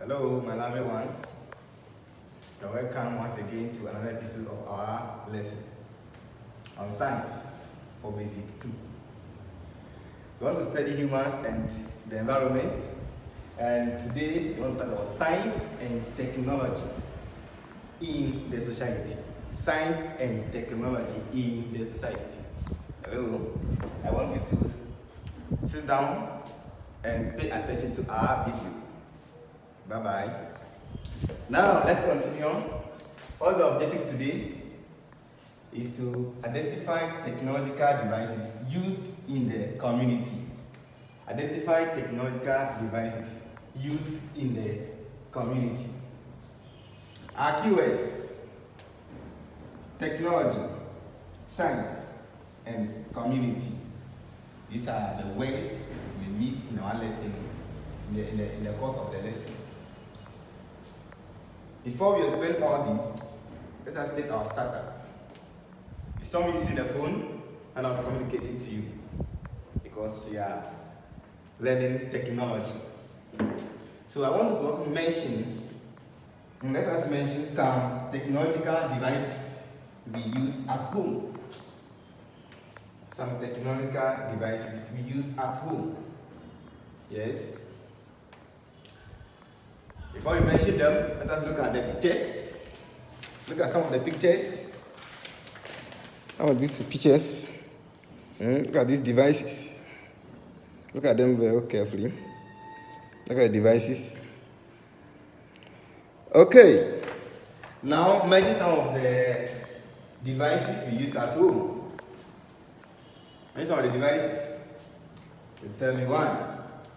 Hello, my lovely ones. You're welcome once again to another episode of our lesson on science for Basic 2. We want to study humans and the environment, and today we want to talk about science and technology in the society. Science and technology in the society. Hello, I want you to sit down and pay attention to our video. Bye-bye. Now, let's continue on. What's the objective today is to identify technological devices used in the community. Identify technological devices used in the community. Our keywords: technology, science, and community. These are the words we meet in our lesson, in the course of the lesson. Before we explain all this, let us take our starter. Is someone using the phone and I was communicating to you because you are learning technology. So I wanted to also let us mention some technological devices we use at home. Some technological devices we use at home. Yes. Before we mention them, let us look at the pictures. Look at some of the pictures. Some of these pictures. Look at these devices. Look at them very carefully. Look at the devices. Okay. Now mention some of the devices we use at home. Mention some of the devices. You tell me one.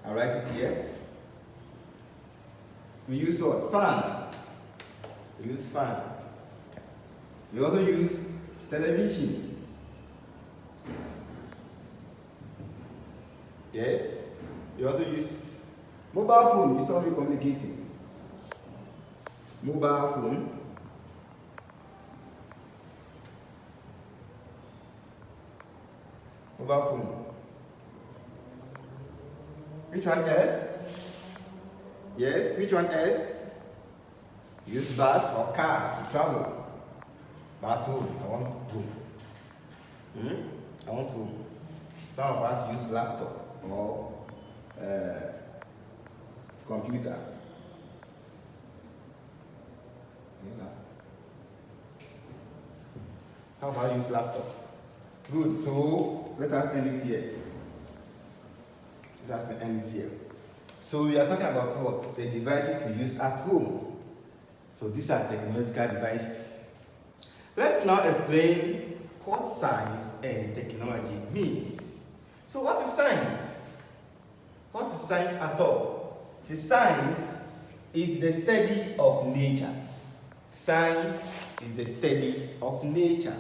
I'll write it here. We use what? Fan. We use fan. We also use television. Yes. We also use mobile phone. You saw me communicating. Mobile phone. Mobile phone. Which one else? Yes, which one else? Use bus or car to travel. But home, I want home. I want home. Some of us use laptop or computer. How about use laptops? Good, so let us end it here. Let us end it here. So we are talking about what? The devices we use at home. So these are technological devices. Let's now explain what science and technology means. So what is science? What is science at all? The science is the study of nature. Science is the study of nature.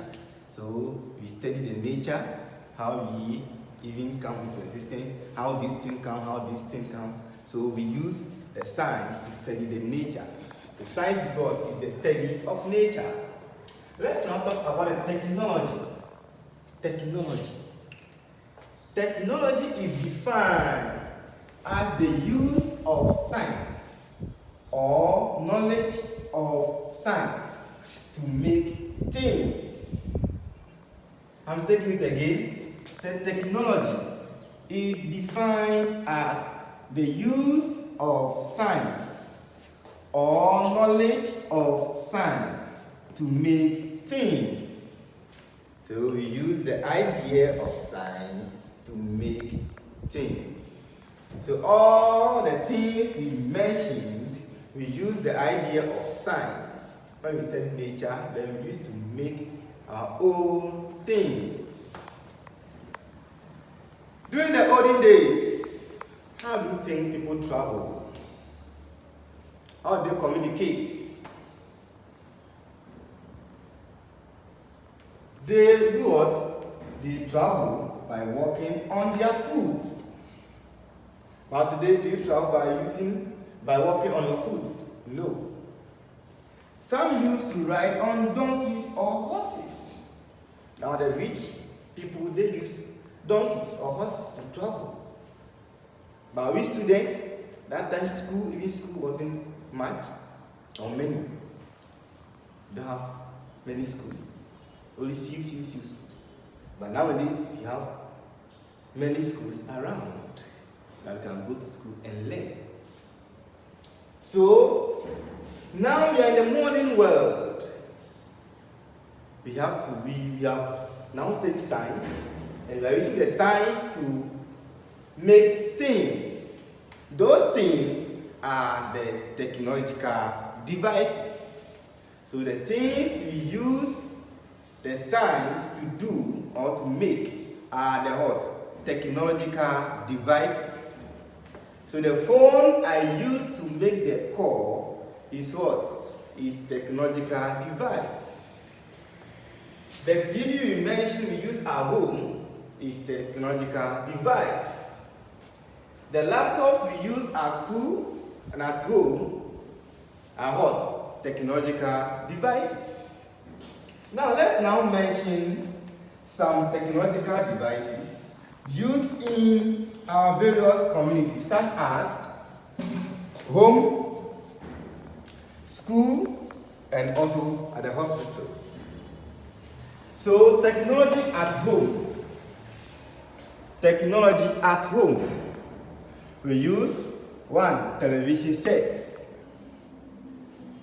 So we study the nature, how we even come into existence, how these things come, how these things come. So we use the science to study the nature. The science is what? Is the study of nature. Let's now talk about the technology. Technology. Technology is defined as the use of science or knowledge of science to make things. I'm taking it again. The technology is defined as the use of science or knowledge of science to make things. So we use the idea of science to make things. So all the things we mentioned, we use the idea of science. When we study nature, then we used to make our own things. During the olden days, how do you think people travel? How do they communicate? They do what? They travel by walking on their foot. But today, do you travel by walking on your foot? No. Some used to ride on donkeys or horses. Now the rich people, they use donkeys or horses to travel. But we students, That time even school wasn't much or many. You don't have many schools. Only few schools. But nowadays we have many schools around that you can go to school and learn. So now we are in the modern world. We have now studied science, and we are using the science to make things. Those things are the technological devices. So the things we use the science to do or to make are the what? Technological devices. So the phone I use to make the call is what? Is technological device. The TV we mentioned we use at home is technological device. The laptops we use at school and at home are what? Technological devices. Now let's now mention some technological devices used in our various communities, such as home, school, and also at the hospital. So technology at home. Technology at home. We use one, television sets.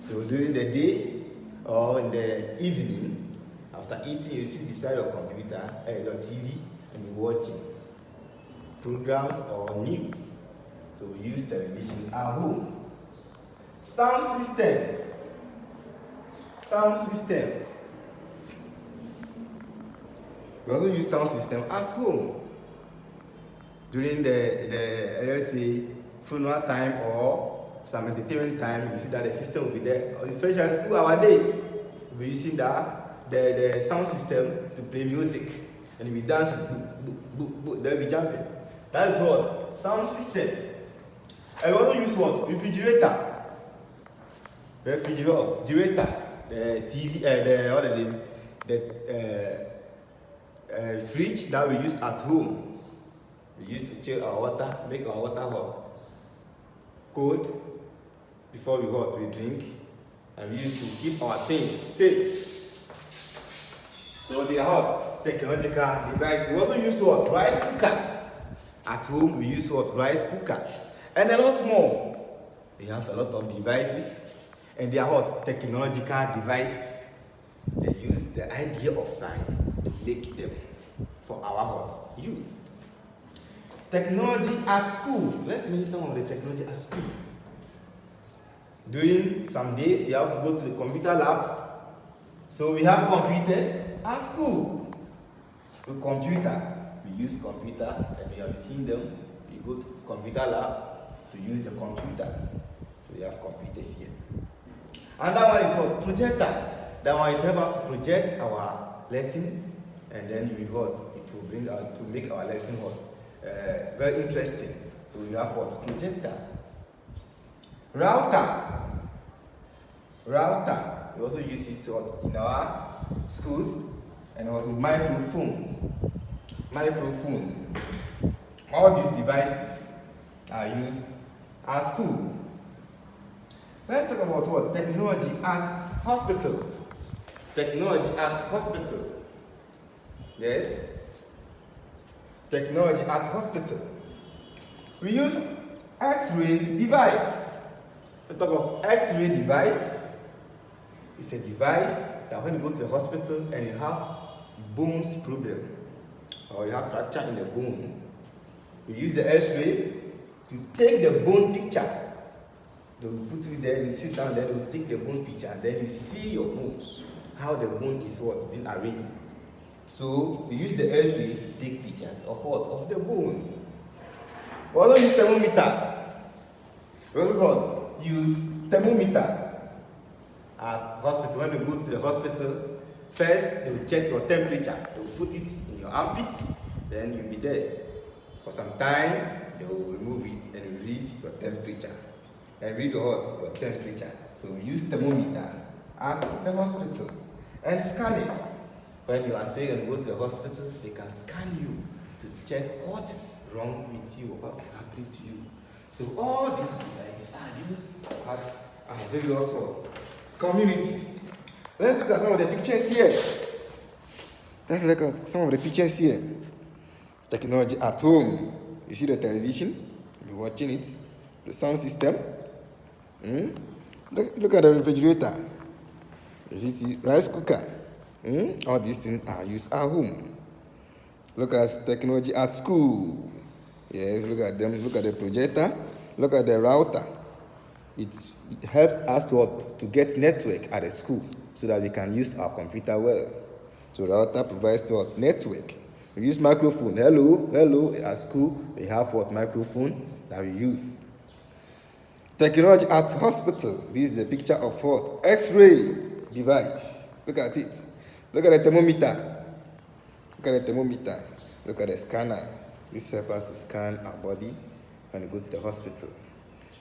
So during the day or in the evening, after eating, you sit beside your computer, your TV, and you're watching programs or news. So we use television at home. Sound systems. We also use sound system at home. During the let's say funeral time or some entertainment time, you see that the system will be there. Especially school nowadays, we're using the sound system to play music, and we dance, then we jumping. That is what? Sound system. And we also use what? Refrigerator. The TV, the fridge that we use at home. We used to chill our water, make our water hot, cold. Before we drink, and we used to keep our things safe. So they are hot technological devices. We also use what? Rice cooker. At home we use what? Rice cooker. And a lot more. We have a lot of devices, and they are hot technological devices. They use the idea of science to make them for our hot use. Technology at school. Let's mention some of the technology at school. During some days, you have to go to the computer lab. So we have computers at school. So computer, we use computer, and we have seen them. We go to computer lab to use the computer. So we have computers here. And that one is what? Projector. That one is help us to project our lesson, and then it will bring out to make our lesson very interesting. So we have what? Projector. Router. We also use this in our schools, and also microphone. All these devices are used at school. Let's talk about what? Technology at hospital. Yes. Technology at hospital. We use X-ray device. We talk of X-ray device. It's a device that when you go to the hospital and you have bones problem, or you have fracture in the bone, we use the X-ray to take the bone picture. They will put you there, you sit down there, they will take the bone picture, and then you see your bones, how the bone is being arranged. So we use the X-ray to take pictures of what? Of the bone. We also use thermometer. We also use thermometer at hospital. When you go to the hospital, first they will check your temperature. They will put it in your armpit, then you'll be there. For some time, they will remove it and read your temperature. And read your temperature. So we use thermometer at the hospital. And scanners. When you are sick and go to the hospital, they can scan you to check what is wrong with you, what is happening to you. So all these devices are used at our various what? Communities. Let's look at some of the pictures here. Let's look at some of the pictures here. Technology at home. You see the television, you're watching it, the sound system. Look at the refrigerator. You see rice cooker. All these things are used at home. Look at technology at school. Yes, look at them. Look at the projector. Look at the router. It helps us to get network at the school so that we can use our computer well. So router provides what? Network. We use microphone. Hello. At school, we have what? Microphone that we use. Technology at hospital. This is the picture of what? X-ray device. Look at it. Look at the thermometer. Look at the thermometer. Look at the scanner. This helps us to scan our body when we go to the hospital.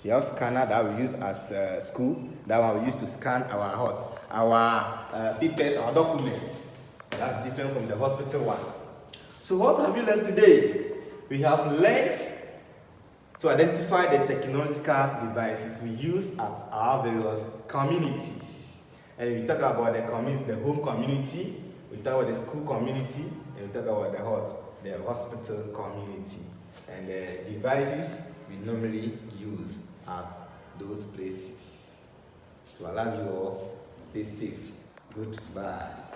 We have scanner that we use at school. That one we use to scan our papers, our documents. That's different from the hospital one. So what have you learned today? We have learned to identify the technological devices we use at our various communities. And we talk about the home community, we talk about the school community, and we talk about the hospital community. And the devices we normally use at those places. So I love you all. Stay safe. Goodbye.